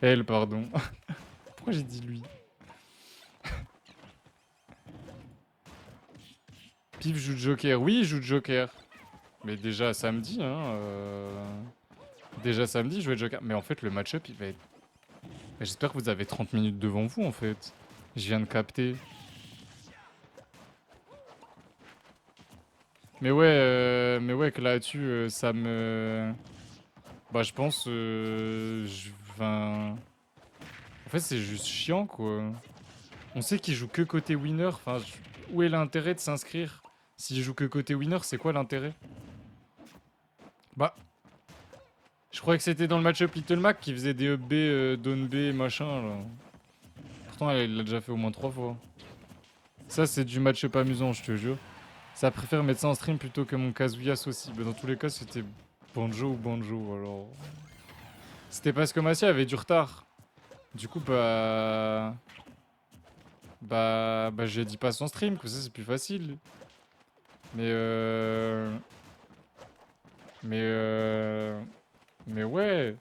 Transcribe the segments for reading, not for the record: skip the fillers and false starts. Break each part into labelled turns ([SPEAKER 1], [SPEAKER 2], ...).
[SPEAKER 1] Elle, pardon. Pourquoi j'ai dit lui? Pif joue Joker. Oui, il joue Joker. Mais déjà samedi, hein. Déjà samedi, je vais Joker. Mais en fait, le match-up, il va être. J'espère que vous avez 30 minutes devant vous, en fait. Je viens de capter. Mais ouais, que là-dessus, ça me. Bah, je pense. Enfin. En fait, c'est juste chiant, quoi. On sait qu'il joue que côté winner. Enfin, où est l'intérêt de s'inscrire? S'il joue que côté winner, c'est quoi l'intérêt? Bah, je croyais que c'était dans le match-up Little Mac qui faisait des up B, down B, machin, là. Pourtant, il l'a déjà fait au moins 3 fois. Ça, c'est du match-up amusant, je te jure. Ça préfère mettre ça en stream plutôt que mon Kazuya aussi. Mais dans tous les cas, c'était Banjo ou Banjo, alors. C'était parce que Massia avait du retard. Du coup, j'ai dit pas son stream, que ça, c'est plus facile. Mais Mais Mais ouais.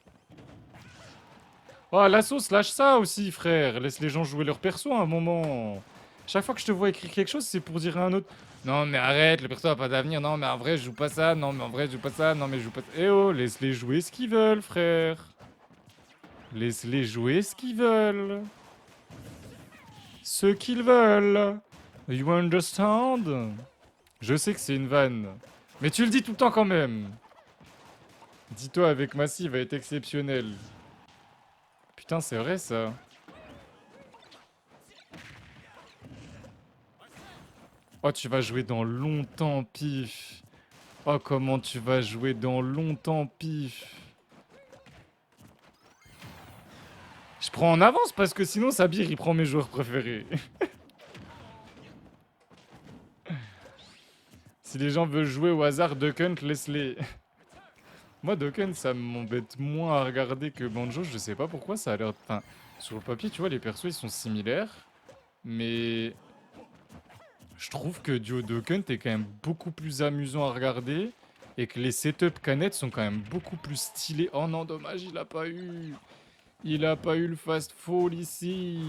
[SPEAKER 1] Oh, la sauce, lâche ça aussi, frère. Laisse les gens jouer leur perso à un moment. Chaque fois que je te vois écrire quelque chose, c'est pour dire à un autre. Non, mais arrête, le perso a pas d'avenir. Non, mais en vrai, je joue pas ça. Non, mais en vrai, je joue pas ça. Non, mais je joue pas ça. Eh oh, laisse-les jouer ce qu'ils veulent, frère. Laisse-les jouer ce qu'ils veulent. Ce qu'ils veulent. You understand? Je sais que c'est une vanne. Mais tu le dis tout le temps quand même. Dis-toi avec Massive va être exceptionnel. Putain, c'est vrai ça. Oh, tu vas jouer dans longtemps, pif. Oh, comment tu vas jouer dans longtemps, pif. Je prends en avance parce que sinon Sabir il prend mes joueurs préférés. Si les gens veulent jouer au hasard Duck Hunt, laisse-les. Moi, Duck Hunt, ça m'embête moins à regarder que Banjo. Je sais pas pourquoi ça a l'air. Enfin, sur le papier, tu vois, les persos ils sont similaires. Mais je trouve que Duo Duck Hunt est quand même beaucoup plus amusant à regarder. Et que les setups canettes sont quand même beaucoup plus stylés. Oh non, dommage, il a pas eu. Il a pas eu le fast fall ici.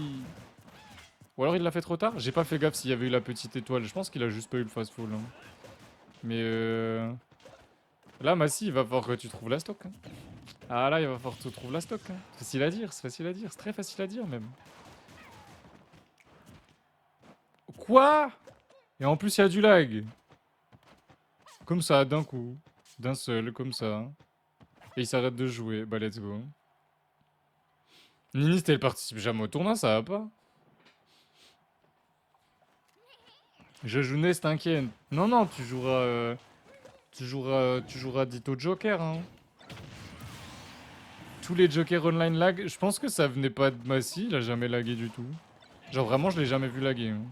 [SPEAKER 1] Ou alors il l'a fait trop tard. J'ai pas fait gaffe s'il y avait eu la petite étoile. Je pense qu'il a juste pas eu le fast fall. Hein. Mais là, Massy, il va falloir que tu trouves la stock. Hein. Ah là, il va falloir que tu trouves la stock. Hein. Facile à dire, c'est facile à dire. C'est très facile à dire même. Quoi? Et en plus, il y a du lag. Comme ça, d'un coup. D'un seul, comme ça. Hein. Et il s'arrête de jouer. Bah, let's go. Nini, elle participe jamais au tournoi, ça va pas? Je joue Nest, t'inquiète. Non, non, tu joueras. Tu joueras Ditto Joker, hein. Tous les Jokers online lag, je pense que ça venait pas de Massy, il a jamais lagué du tout. Genre vraiment, je l'ai jamais vu laguer. Hein.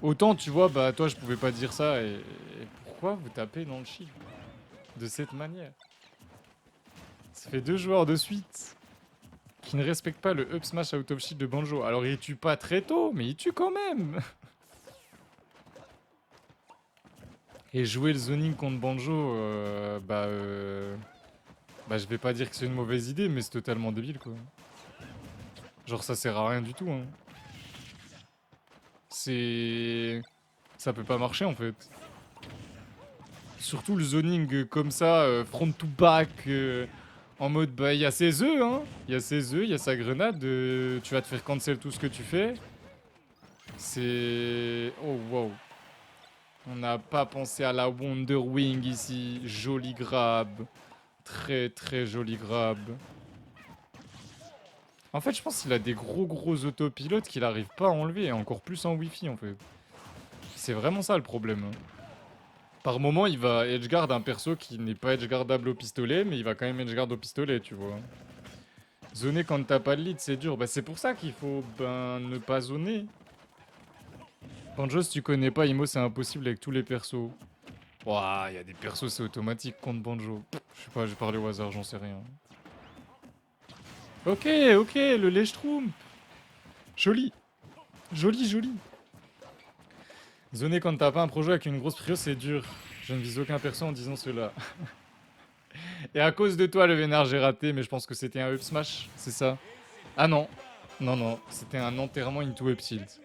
[SPEAKER 1] Autant, tu vois, bah toi, je pouvais pas dire ça, et pourquoi vous tapez dans le shield de cette manière? Ça fait 2 joueurs de suite qui ne respectent pas le up smash out of shield de Banjo. Alors, il tue pas très tôt, mais il tue quand même. Et jouer le zoning contre Banjo, bah je vais pas dire que c'est une mauvaise idée, mais c'est totalement débile, quoi. Genre, ça sert à rien du tout, hein. C'est... Ça peut pas marcher, en fait. Surtout le zoning comme ça, front to back, en mode, bah, il y a ses œufs, hein. Il y a ses œufs, il y a sa grenade, tu vas te faire cancel tout ce que tu fais. C'est... Oh, wow. On n'a pas pensé à la Wonder Wing ici. Joli grab. Très, très joli grab. En fait, je pense qu'il a des gros autopilotes qu'il arrive pas à enlever, et encore plus en Wi-Fi, en fait. C'est vraiment ça, le problème. Hein. Par moment, il va edgeguard un perso qui n'est pas edgeguardable au pistolet, mais il va quand même edgeguard au pistolet, tu vois. Zoner quand t'as pas de lead, c'est dur. Bah, c'est pour ça qu'il faut, ne pas zoner. Banjo, si tu connais pas, Imo, c'est impossible avec tous les persos. Ouah, il y a des persos, c'est automatique contre Banjo. Je sais pas, j'ai parlé au hasard, j'en sais rien. Ok, ok, le Lechtroum. Joli. Joli, joli. Zoner quand t'as pas un projet avec une grosse prio, c'est dur. Je ne vise aucun perso en disant cela. Et à cause de toi, le vénard, j'ai raté, mais je pense que c'était un up smash, c'est ça? Ah non. Non, non, c'était un enterrement into up tilt.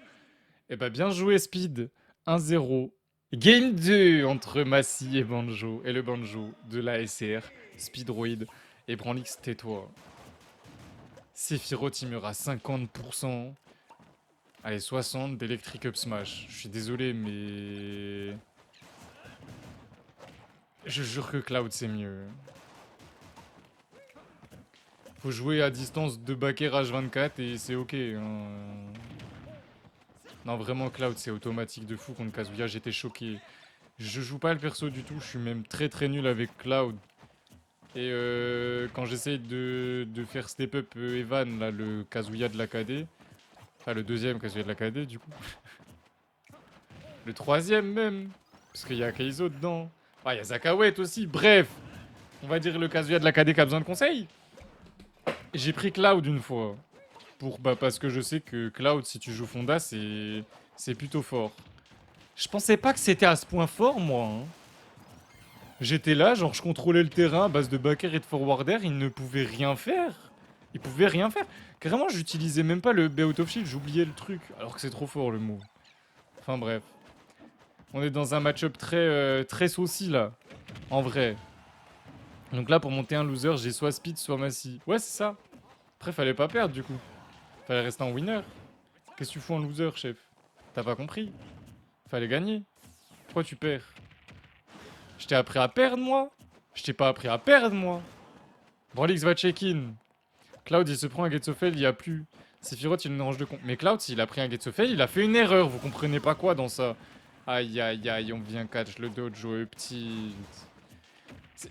[SPEAKER 1] Eh bah bien joué Speed. 1-0. Game 2 entre Massy et Banjo. Et le Banjo de la SR. Speedroid. Et Branlix, tais-toi. Sephiroth, il meurt à 50%. Allez, 60 d'Electric Up Smash. Je suis désolé, mais... Je jure que Cloud, c'est mieux. Faut jouer à distance de backer H24 et c'est ok. Hein. Non, vraiment, Cloud, c'est automatique de fou contre Kazuya. J'étais choqué. Je joue pas le perso du tout. Je suis même très très nul avec Cloud. Et quand j'essaye de faire step up Evan, là, le Kazuya de l'AKD. Enfin, le deuxième Kazuya de l'AKD, du coup. Le troisième même. Parce qu'il y a Keizo dedans. Ah, il y a Zakawet aussi. Bref. On va dire le Kazuya de l'AKD qui a besoin de conseils. J'ai pris Cloud une fois. Parce que je sais que Cloud, si tu joues Fonda, c'est plutôt fort. Je pensais pas que c'était à ce point fort, moi. Hein. J'étais là, genre je contrôlais le terrain à base de backer et de forwarder, il ne pouvait rien faire. Il pouvait rien faire. Carrément, j'utilisais même pas le B out of shield, j'oubliais le truc. Alors que c'est trop fort le move. Enfin bref. On est dans un match-up très saucy là. En vrai. Donc là, pour monter un loser, j'ai soit Speed, soit Massy. Ouais, c'est ça. Après, fallait pas perdre du coup. Fallait rester en winner. Qu'est-ce que tu fous en loser, chef? T'as pas compris? Fallait gagner. Pourquoi tu perds? Je t'ai appris à perdre, moi? Je t'ai pas appris à perdre, moi. Brolix va check-in. Cloud, il se prend un Getsofel, il y a plus. Sephiroth, il a une range de compte. Mais Cloud, s'il a pris un Getsofel, il a fait une erreur. Vous comprenez pas quoi dans ça? Aïe, aïe, aïe, on vient catch le dojo, petit.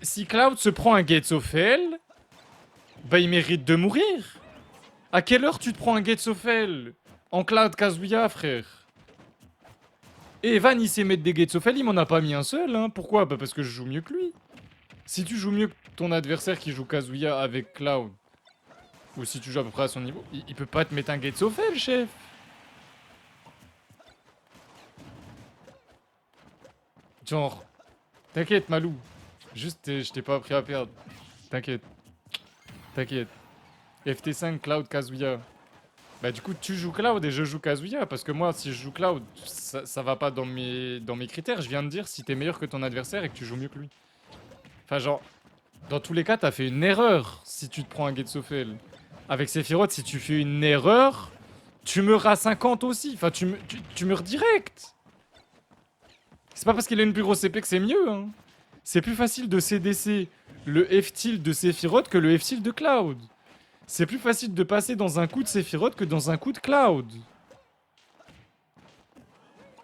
[SPEAKER 1] Si Cloud se prend un Getsofel, bah il mérite de mourir. À quelle heure tu te prends un Getsofel en Cloud Kazuya, frère? Et Evan, il sait mettre des Getsofel, il m'en a pas mis un seul, hein. Pourquoi? Bah parce que je joue mieux que lui. Si tu joues mieux que ton adversaire qui joue Kazuya avec Cloud, ou si tu joues à peu près à son niveau, il peut pas te mettre un Getsofel, chef. Genre, t'inquiète, Malou. Juste, je t'ai pas appris à perdre. T'inquiète, t'inquiète. FT5, Cloud, Kazuya. Bah du coup, tu joues Cloud et je joue Kazuya. Parce que moi, si je joue Cloud, ça va pas dans mes critères. Je viens de dire si t'es meilleur que ton adversaire et que tu joues mieux que lui. Enfin, genre, dans tous les cas, t'as fait une erreur si tu te prends un Getsofel. Avec Sephiroth, si tu fais une erreur, tu meurs à 50 aussi. Enfin, tu meurs direct. C'est pas parce qu'il a une plus grosse épée que c'est mieux, hein. C'est plus facile de CDC le F-tilt de Sephiroth que le F-tilt de Cloud. C'est plus facile de passer dans un coup de Sephiroth que dans un coup de Cloud.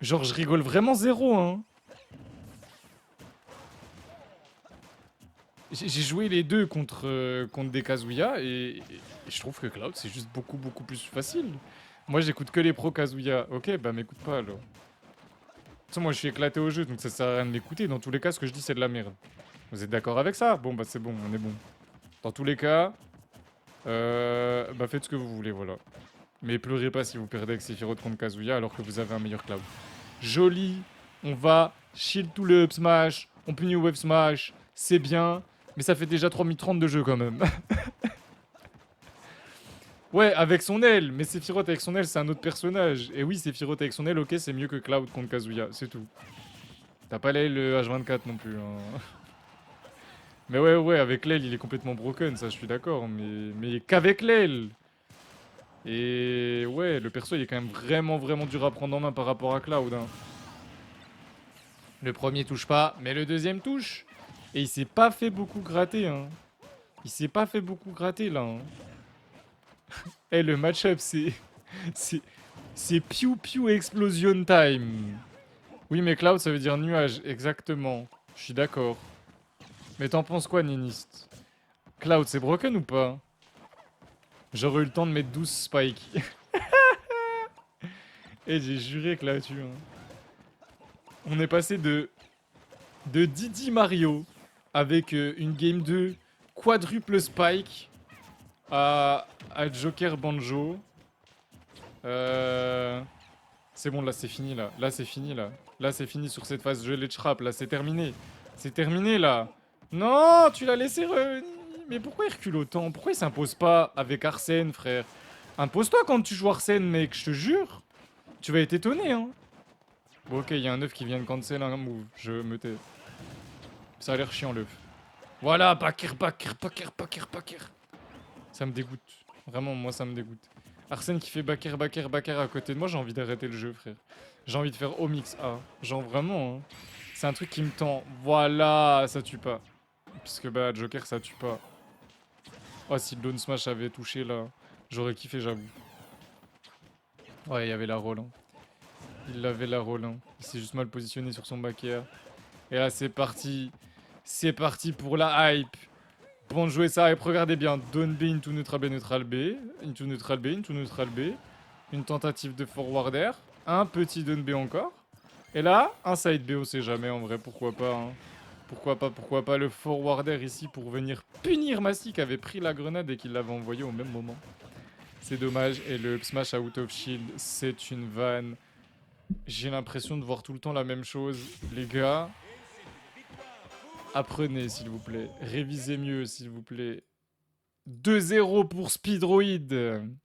[SPEAKER 1] Genre, je rigole vraiment zéro, hein. J'ai joué les deux contre des Kazuya et je trouve que Cloud c'est juste beaucoup beaucoup plus facile. Moi j'écoute que les pros Kazuya. Ok, bah m'écoute pas alors. De toute façon, moi je suis éclaté au jeu donc ça sert à rien de m'écouter. Dans tous les cas, ce que je dis c'est de la merde. Vous êtes d'accord avec ça? Bon bah c'est bon, on est bon. Dans tous les cas, bah faites ce que vous voulez, voilà. Mais pleurez pas si vous perdez avec Sephiroth contre Kazuya alors que vous avez un meilleur Cloud. Joli, on va shield tout le up smash, on punit wave smash, c'est bien. Mais ça fait déjà 3 minutes 30 de jeu quand même. Ouais, avec son aile, mais Sephiroth avec son aile, c'est un autre personnage. Et oui, Sephiroth avec son aile, ok, c'est mieux que Cloud contre Kazuya, c'est tout. T'as pas l'aile H24 non plus. Hein. Mais ouais, ouais, avec l'aile, il est complètement broken, ça je suis d'accord, mais qu'avec l'aile. Et ouais, le perso, il est quand même vraiment, vraiment dur à prendre en main par rapport à Cloud. Hein. Le premier touche pas, mais le deuxième touche. Et il s'est pas fait beaucoup gratter, hein. Il s'est pas fait beaucoup gratter, là. Hein. Eh, le match-up, c'est... C'est Pew Pew Explosion Time. Oui, mais Cloud, ça veut dire nuage, exactement. Je suis d'accord. Mais t'en penses quoi, Ninist? Cloud, c'est broken ou pas? J'aurais eu le temps de mettre 12 spikes. Eh, j'ai juré que là-dessus, hein. On est passé de Didi Mario avec une game 2 quadruple spike à Joker Banjo. C'est bon, là c'est fini là. Là c'est fini là. Là c'est fini sur cette phase gelée de Shrap. Là c'est terminé. C'est terminé là. Non, tu l'as laissé revenir. Mais pourquoi il recule autant? Pourquoi il s'impose pas avec Arsène, frère? Impose-toi quand tu joues Arsène, mec, je te jure. Tu vas être étonné, hein. Bon, ok, il y a un œuf qui vient de cancel un move. Je me tais. Ça a l'air chiant, l'œuf. Voilà, Bakir, Bakir, Bakir, Bakir, Bakir. Ça me dégoûte. Vraiment, moi, ça me dégoûte. Arsène qui fait Bakir, Bakir, Bakir à côté de moi, j'ai envie d'arrêter le jeu, frère. J'ai envie de faire Omix A. Genre, vraiment, hein. C'est un truc qui me tend. Voilà, ça tue pas. Puisque, bah, Joker, ça tue pas. Oh, si le Down Smash avait touché, là, j'aurais kiffé, j'avoue. Ouais, il y avait la roll, hein. Il avait la roll, hein. Il s'est juste mal positionné sur son back air. Et là, c'est parti. C'est parti pour la hype. Bon, jouer ça, et regardez bien. Down B into neutral B, neutral B. Into neutral B, into neutral B. Une tentative de forward air. Un petit down B encore. Et là, un side B, on sait jamais, en vrai, pourquoi pas, hein. Pourquoi pas le forward air ici pour venir punir Massy qui avait pris la grenade et qui l'avait envoyé au même moment. C'est dommage. Et le up smash out of shield, c'est une vanne. J'ai l'impression de voir tout le temps la même chose. Les gars, apprenez s'il vous plaît. Révisez mieux s'il vous plaît. 2-0 pour Speedroid.